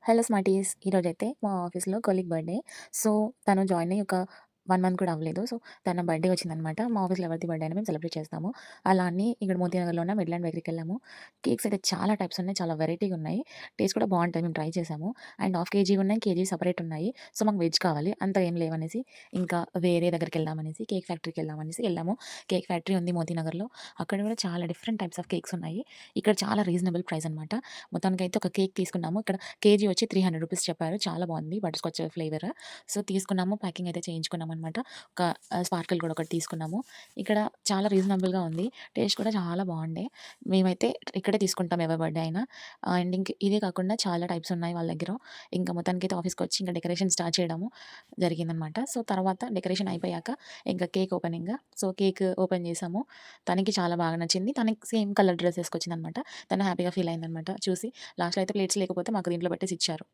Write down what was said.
Hello స్మార్టీస్. ఈరోజైతే మా ఆఫీస్‌లో కొలీగ్ బర్త్‌డే. సో, తను జాయిన్ అయ్యి ఒక 1 మంత్ కూడా అవ్వలేదు. సో, తన బర్త్‌డే వచ్చిందనమాట. మా ఆఫీస్‌లో ఎవరిది బర్త్‌డే అయినా మేము సెలబ్రేట్ చేస్తాము. అలా అని ఇక్కడ మోతీనగర్‌లో ఉన్న మిడ్‌లాండ్ బేకరీకెళ్ళాము. కేక్స్ అయితే చాలా టైప్స్ ఉన్నాయి. చాలా వెరైటీగా ఉన్నాయి. టేస్ట్ కూడా బావుంటాయి. మేము ట్రై చేసాము. అండ్ హాఫ్ కేజీ ఉన్నాయి, కేజీ సెపరేట్ ఉన్నాయి. సో, మాకు వెజ్ కావాలి. అంత ఏం లేవనేసి ఇంకా వేరే దగ్గరికెళ్దామనేసి కేక్ ఫ్యాక్టరీకెళ్దామనేసి ఎళ్ళాము. కేక్ ఫ్యాక్టరీ ఉంది మోతీనగర్‌లో. అక్కడ కూడా చాలా డిఫరెంట్ టైప్స్ ఆఫ్ కేక్స్ ఉన్నాయి. ఇక్కడ చాలా రీజనబుల్ ప్రైస్ అనమాట. మొత్తానికైతే ఒక కేక్ తీసుకున్నాము. ఇక్కడ కేజీ వచ్చి ₹300 చెప్పారు. చాలా బావుంది. Butterscotch flavour. సో, తీసుకున్నాము. ప్యాకింగ్ అయితే చేయించుకున్నామనమాట. ఒక స్పార్కిల్ కూడా ఒకటి తీసుకున్నాము. ఇక్కడ చాలా రీజనబుల్‌గా ఉంది. టేస్ట్ కూడా చాలా బావుండే. మేమైతే ఇక్కడే తీసుకుంటాం ఎవరి బర్త్‌డే అయినా. అండ్ ఇదే కాకుండా చాలా టైప్స్ ఉన్నాయి వాళ్ళ దగ్గర. ఇంకా మొత్తానికైతే ఆఫీస్‌కొచ్చి ఇంకా డెకరేషన్ స్టార్ట్ చేయడము జరిగిందనమాట. సో, తర్వాత డెకరేషన్ అయిపోయాక ఇంకా cake opening. So, cake open చేసాము. తనకి చాలా బాగా నచ్చింది. తనకి సేమ్ కలర్ డ్రెస్ ఏసుకొచ్చిందనమాట. తను హ్యాపీగా ఫీల్ అయిందనమాట చూసి. లాస్ట్‌లో అయితే ప్లేట్స్ లేకపోతే మాకు దీంట్లో పెట్టేసి ఇచ్చారు.